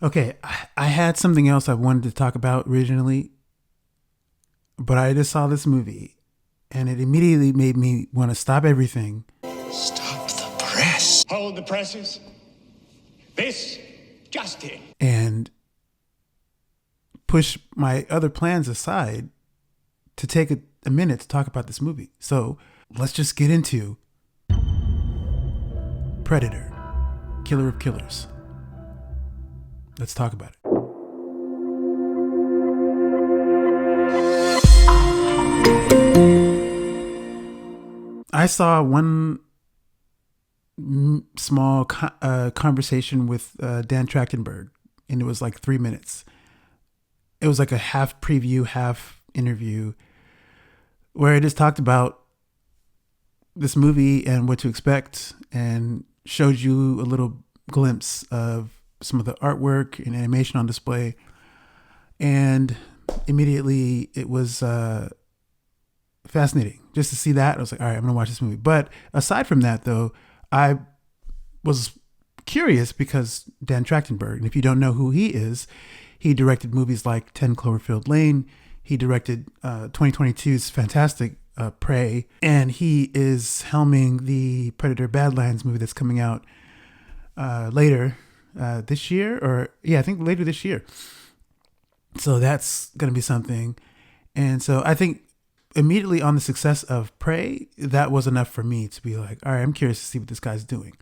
Okay, I had something else I wanted to talk about originally, but I just saw this movie and it immediately made me want to stop everything. Stop the press. Hold the presses. This just in. And push my other plans aside to take a minute to talk about this movie. So let's just get into Predator, Killer of Killers. Let's talk about it. I saw one small conversation with Dan Trachtenberg, and it was like 3 minutes. It was like a half preview, half interview, where I just talked about this movie and what to expect, and showed you a little glimpse of some of the artwork and animation on display. And immediately it was fascinating just to see that. I was like, all right, I'm going to watch this movie. But aside from that, though, I was curious because Dan Trachtenberg, and if you don't know who he is, he directed movies like 10 Cloverfield Lane. He directed 2022's fantastic Prey. And he is helming the Predator Badlands movie that's coming out later this year. I think later this year. So that's going to be something. And so I think immediately on the success of Prey, that was enough for me to be like, all right, I'm curious to see what this guy's doing.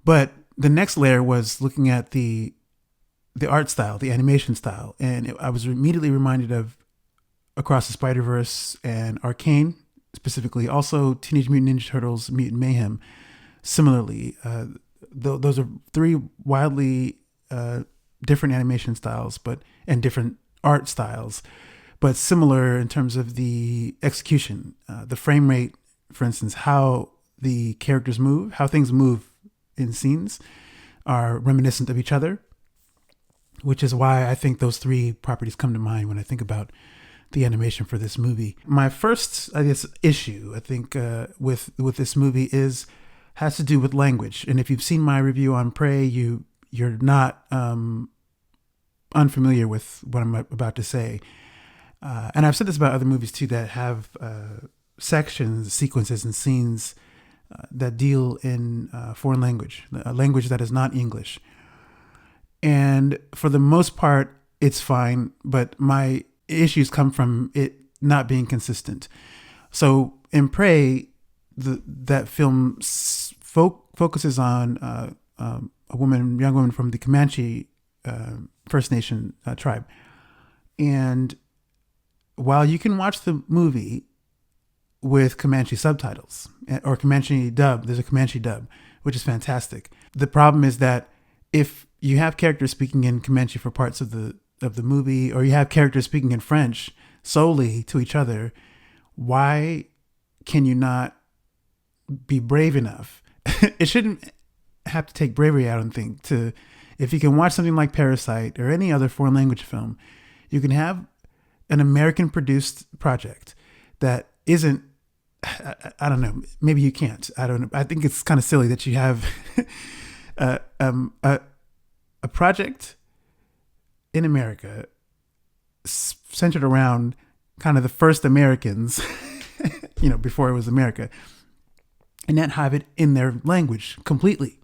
But the next layer was looking at the art style, the animation style. And I was immediately reminded of Across the Spider-Verse and Arcane, specifically. Also Teenage Mutant Ninja Turtles, Mutant Mayhem. Similarly, those are three wildly different animation styles, and different art styles, but similar in terms of the execution, the frame rate, for instance, how the characters move, how things move in scenes are reminiscent of each other, which is why I think those three properties come to mind when I think about the animation for this movie. My first, I guess, issue, I think, with this movie has to do with language. And if you've seen my review on Prey, you're not unfamiliar with what I'm about to say. And I've said this about other movies too that have sections, sequences, and scenes that deal in foreign language, a language that is not English. And for the most part, it's fine, but my issues come from it not being consistent. So in Prey, that film focuses on a young woman from the Comanche First Nation tribe. And while you can watch the movie with Comanche subtitles or Comanche dub, there's a Comanche dub, which is fantastic. The problem is that if you have characters speaking in Comanche for parts of the movie, or you have characters speaking in French solely to each other, why can you not be brave enough? It shouldn't have to take bravery, I don't think, if you can watch something like Parasite or any other foreign language film, you can have an American produced project that isn't, I don't know, maybe you can't. I don't know. I think it's kind of silly that you have a project in America centered around kind of the first Americans, before it was America, and not have it in their language completely.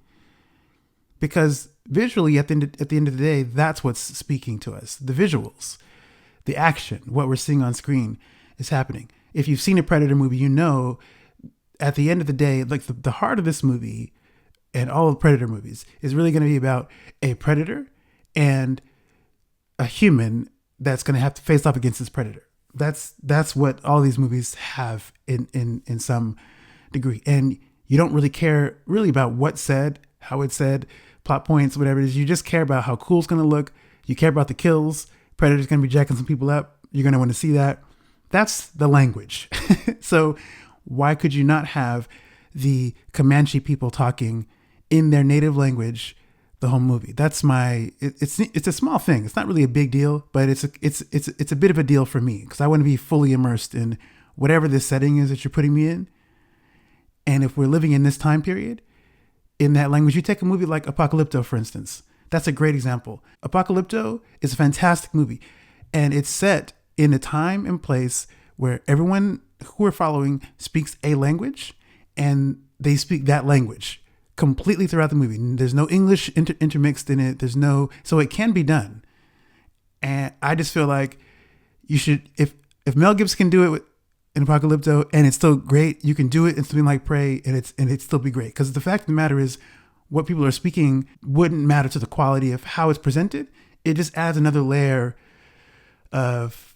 Because visually, at the end of the day, that's what's speaking to us. The visuals, the action, what we're seeing on screen is happening. If you've seen a Predator movie, you know, at the end of the day, like the heart of this movie and all of Predator movies is really going to be about a predator and a human that's going to have to face off against this predator. That's what all these movies have in some degree. And you don't really care really about what's said, how it's said, plot points, whatever it is. You just care about how cool it's going to look. You care about the kills. Predator's going to be jacking some people up. You're going to want to see that. That's the language. So why could you not have the Comanche people talking in their native language the whole movie? That's it's a small thing. It's not really a big deal, but it's a bit of a deal for me because I want to be fully immersed in whatever this setting is that you're putting me in. And if we're living in this time period, in that language, you take a movie like Apocalypto, for instance, That's a great example. Apocalypto is a fantastic movie, and it's set in a time and place where everyone who we're following speaks a language, and they speak that language completely throughout the movie. There's no English intermixed in it. So it can be done. And I just feel like you should, if Mel Gibson can do it in Apocalypto and it's still great, you can do it in something like Prey and it'd still be great. Because the fact of the matter is, what people are speaking wouldn't matter to the quality of how it's presented. It just adds another layer of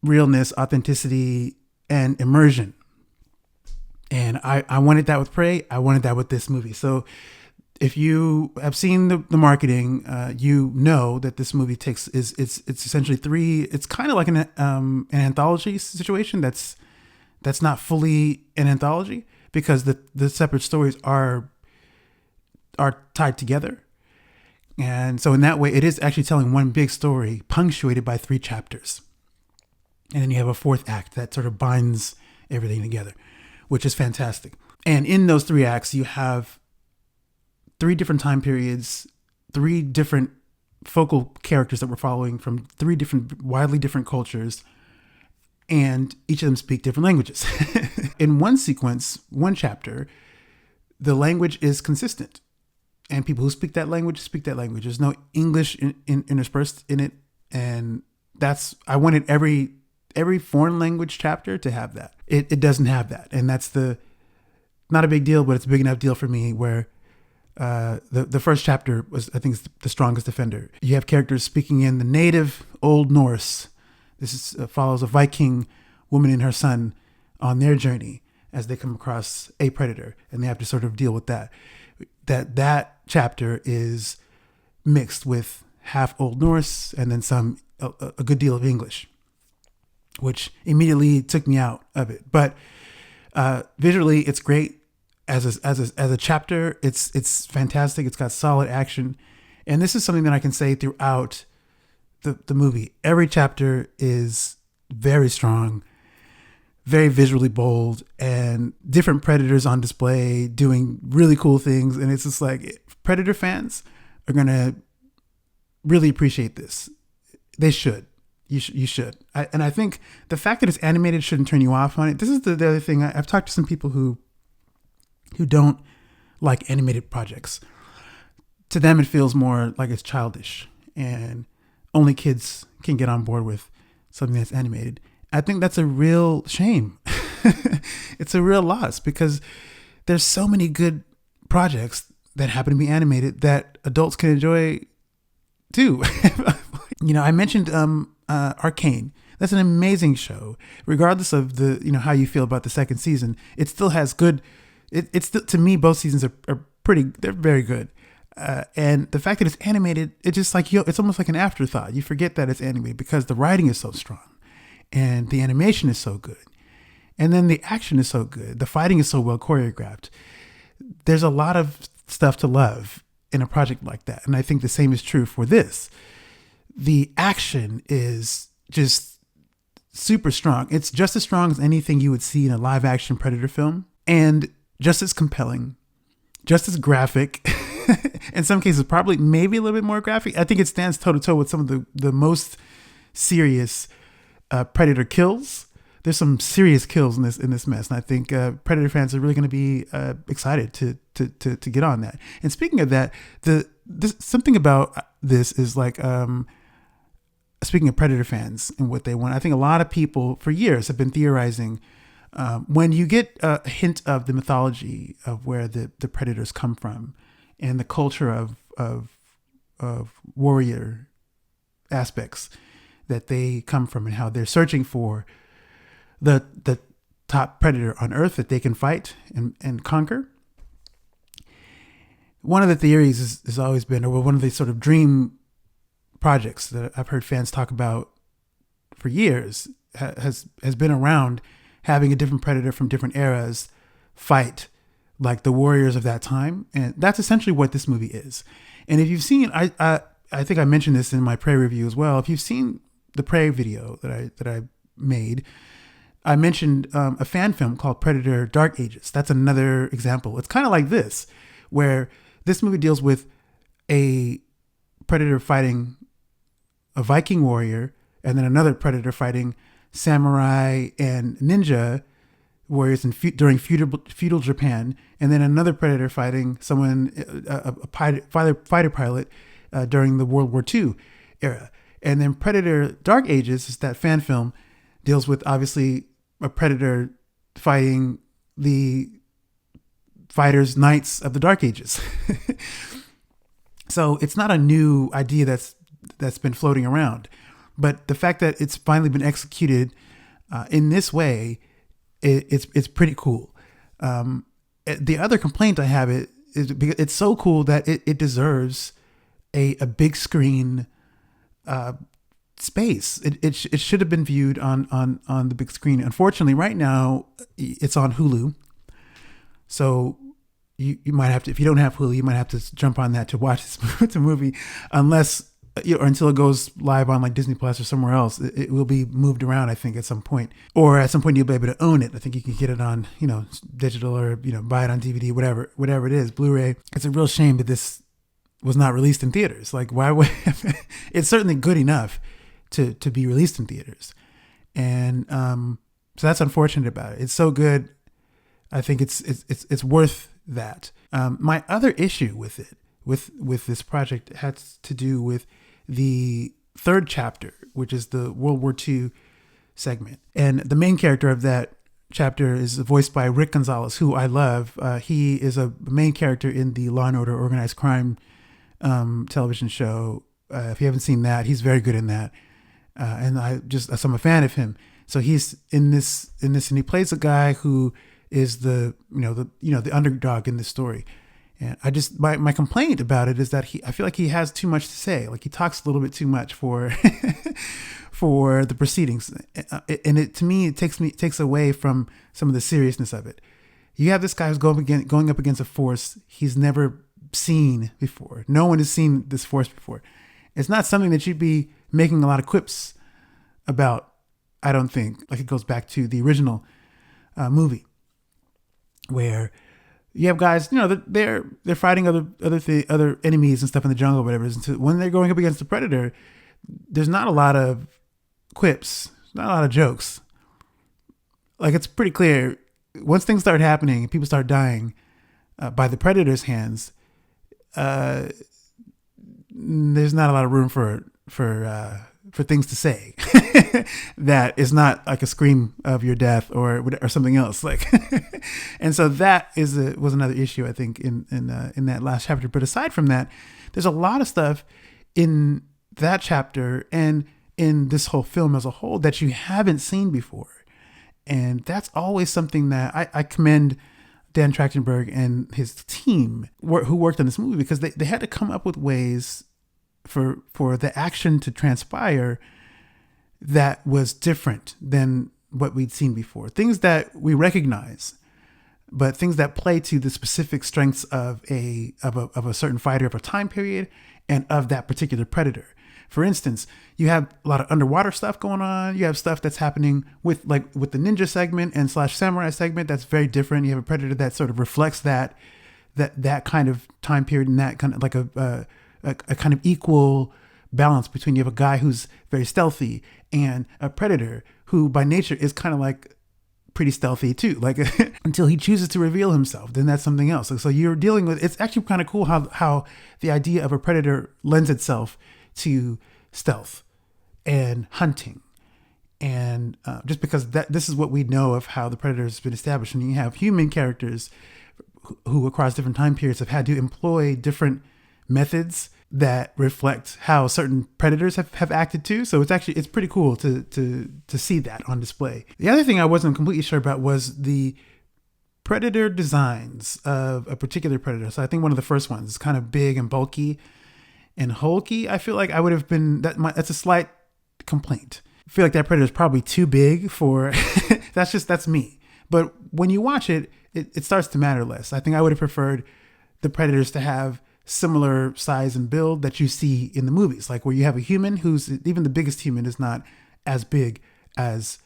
realness, authenticity, and immersion. And I wanted that with Prey. I wanted that with this movie. So if you have seen the marketing, you know that this movie it's essentially three. It's kind of like an anthology situation. That's not fully an anthology because the separate stories are tied together. And so in that way, it is actually telling one big story punctuated by 3 chapters. And then you have a 4th act that sort of binds everything together, which is fantastic. And in those 3 acts, you have 3 different time periods, 3 different focal characters that we're following from 3 widely different cultures, and each of them speak different languages. In one sequence, one chapter, the language is consistent, and people who speak that language. There's no English interspersed in it, and I wanted every foreign language chapter to have that. It doesn't have that, and that's not a big deal, but it's a big enough deal for me where the first chapter was, I think, is the strongest defender. You have characters speaking in the native Old Norse. This follows a Viking woman and her son on their journey as they come across a predator, and they have to sort of deal with that. That chapter is mixed with half Old Norse and then a good deal of English, which immediately took me out of it. But visually, it's great. As a chapter, it's fantastic. It's got solid action, and this is something that I can say throughout the movie. Every chapter is very strong, very visually bold, and different predators on display doing really cool things. And it's just like, Predator fans are gonna really appreciate this. They should. You should. And I think the fact that it's animated shouldn't turn you off on it. This is the other thing. I've talked to some people who don't like animated projects. To them, it feels more like it's childish and only kids can get on board with something that's animated. I think that's a real shame. It's a real loss because there's so many good projects that happen to be animated that adults can enjoy too. I mentioned Arcane. That's an amazing show. Regardless of how you feel about the second season, it still has good. It's still, to me, both seasons are pretty. They're very good. And the fact that it's animated, it's just like it's almost like an afterthought. You forget that it's animated because the writing is so strong, and the animation is so good, and then the action is so good. The fighting is so well choreographed. There's a lot of stuff to love in a project like that, and I think the same is true for this. The action is just super strong. It's just as strong as anything you would see in a live action Predator film, and just as compelling, just as graphic. In some cases, probably maybe a little bit more graphic. I think it stands toe to toe with some of the most serious Predator kills. There's some serious kills in this mess, and I think Predator fans are really going to be excited to get on that. And speaking of that, something about this is like, speaking of Predator fans and what they want, I think a lot of people for years have been theorizing when you get a hint of the mythology of where the Predators come from and the culture of warrior aspects that they come from and how they're searching for the top predator on Earth that they can fight and conquer. One of the theories has always been, or one of the sort of dream projects that I've heard fans talk about for years, has been around having a different predator from different eras fight like the warriors of that time. And that's essentially what this movie is. And if you've seen, I think I mentioned this in my Prey review as well. If you've seen the Prey video that I made, I mentioned a fan film called Predator Dark Ages. That's another example. It's kind of like this, where this movie deals with a predator fighting a Viking warrior, and then another predator fighting samurai and ninja warriors during feudal Japan, and then another predator fighting someone, a fighter pilot during the World War II era. And then Predator Dark Ages is that fan film, deals with obviously a predator fighting the fighters, knights of the Dark Ages. So it's not a new idea that's been floating around, but the fact that it's finally been executed in this way, it's pretty cool. The other complaint I have is because it's so cool that it deserves a big screen space. It should have been viewed on the big screen. Unfortunately, right now it's on Hulu, so you might have to, if you don't have Hulu, you might have to jump on that to watch this movie, unless or until it goes live on like Disney Plus or somewhere else. It will be moved around, I think, at some point, or at some point you'll be able to own it. I think you can get it on, digital, or buy it on DVD, whatever it is, Blu-ray. It's a real shame that this was not released in theaters. Like, why would it's certainly good enough to be released in theaters, and so that's unfortunate about it. It's so good. I think it's worth that. My other issue with it, with this project, has to do with the third chapter, which is the World War II segment. And the main character of that chapter is voiced by Rick Gonzalez, who I love. He is a main character in the Law and Order Organized Crime television show. If you haven't seen that, he's very good in that. And I'm a fan of him. So he's in this, and he plays a guy who is the underdog in this story. And my complaint about it is that I feel like he has too much to say. Like, he talks a little bit too much for for the proceedings, and it takes away from some of the seriousness of it. You have this guy who's going up against a force he's never seen before. No one has seen this force before. It's not something that you'd be making a lot of quips about, I don't think. Like, it goes back to the original movie, where you have guys, they're fighting other enemies and stuff in the jungle, or whatever. And so when they're going up against the predator, there's not a lot of quips, not a lot of jokes. Like, it's pretty clear once things start happening and people start dying by the predator's hands, there's not a lot of room for things to say that is not like a scream of your death or something else. Like, and so that was another issue, I think, in that last chapter. But aside from that, there's a lot of stuff in that chapter and in this whole film as a whole that you haven't seen before. And that's always something that I commend Dan Trachtenberg and his team who worked on this movie, because they had to come up with ways for the action to transpire that was different than what we'd seen before. Things that we recognize, but things that play to the specific strengths of a certain fighter, of a time period, and of that particular predator. For instance, you have a lot of underwater stuff going on. You have stuff that's happening with the ninja segment and / samurai segment that's very different. You have a predator that sort of reflects that kind of time period, and that kind of like a kind of equal balance between, you have a guy who's very stealthy and a predator who by nature is kind of like pretty stealthy too, like until he chooses to reveal himself, then that's something else. So you're dealing with, it's actually kind of cool how the idea of a predator lends itself to stealth and hunting. And just because this is what we know of how the predator has been established. And you have human characters who across different time periods have had to employ different methods that reflect how certain predators have acted too. So it's pretty cool to see that on display. The other thing I wasn't completely sure about was the predator designs of a particular predator. So I think one of the first ones is kind of big and bulky and hulky. I feel like I would have been, that's a slight complaint. I feel like that predator is probably too big for, that's me. But when you watch it starts to matter less. I think I would have preferred the predators to have similar size and build that you see in the movies, like where you have a human who's, even the biggest human is not as big as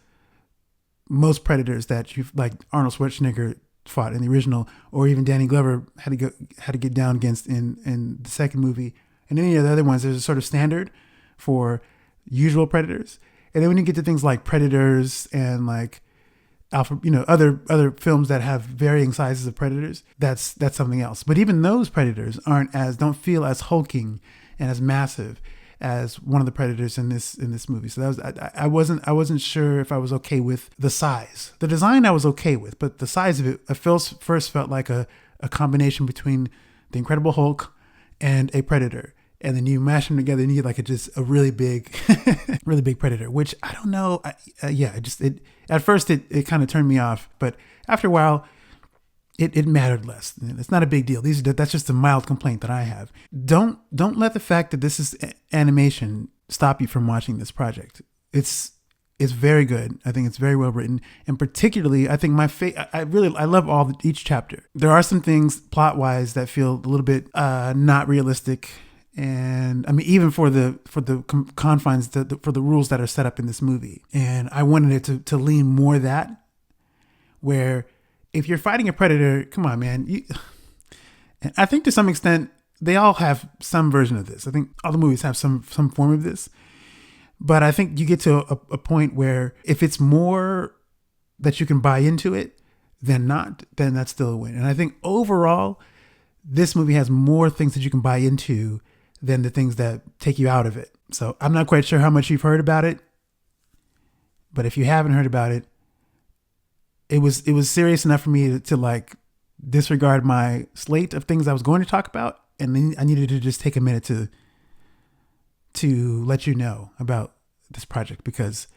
most predators that you've, like Arnold Schwarzenegger fought in the original, or even Danny Glover had to get down against in the second movie, And any of the other ones, there's a sort of standard for usual predators. And then when you get to things like Predators and like Alpha, other films that have varying sizes of predators, that's something else. But even those predators don't feel as hulking and as massive as one of the predators in this movie. So I wasn't sure if I was okay with the size. The design I was okay with, but the size of it, first felt like a combination between the Incredible Hulk and a predator. And then you mash them together and you get like a really big, really big predator, which I don't know. At first it kind of turned me off, but after a while it mattered less. It's not a big deal. That's just a mild complaint that I have. Don't let the fact that this is animation stop you from watching this project. It's very good. I think it's very well written, and particularly I think I love each chapter. There are some things plot wise that feel a little bit not realistic. And I mean, even for the confines, for the rules that are set up in this movie. And I wanted it to lean more that, where if you're fighting a predator, come on, man. And I think to some extent, they all have some version of this. I think all the movies have some form of this. But I think you get to a point where if it's more that you can buy into it than not, then that's still a win. And I think overall, this movie has more things that you can buy into than the things that take you out of it. So I'm not quite sure how much you've heard about it, but if you haven't heard about it, it was serious enough for me to like disregard my slate of things I was going to talk about, and then I needed to just take a minute to let you know about this project because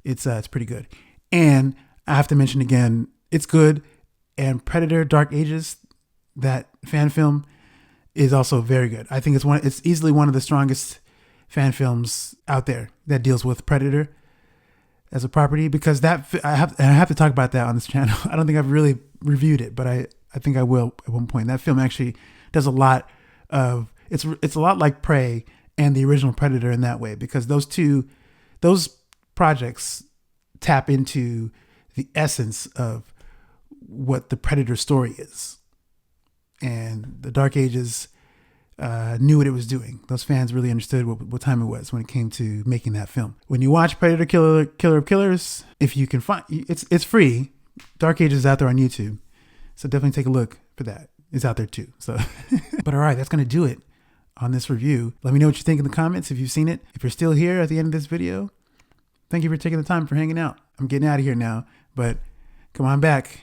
it's pretty good. And I have to mention again, it's good. And Predator: Dark Ages, that fan film, is also very good. I think it's easily one of the strongest fan films out there that deals with Predator as a property, because I have to talk about that on this channel. I don't think I've really reviewed it, but I think I will at one point. That film actually does a lot of, it's a lot like Prey and the original Predator in that way, because those projects tap into the essence of what the Predator story is. And the Dark Ages knew what it was doing. Those fans really understood what time it was when it came to making that film. When you watch Predator: Killer of Killers, if you can find it's free. Dark Ages is out there on YouTube, so definitely take a look for that. It's out there too. So, but all right, that's gonna do it on this review. Let me know what you think in the comments if you've seen it. If you're still here at the end of this video, thank you for taking the time for hanging out. I'm getting out of here now, but come on back.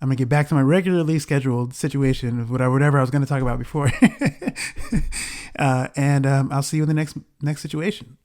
I'm going to get back to my regularly scheduled situation of whatever I was going to talk about before. And I'll see you in the next situation.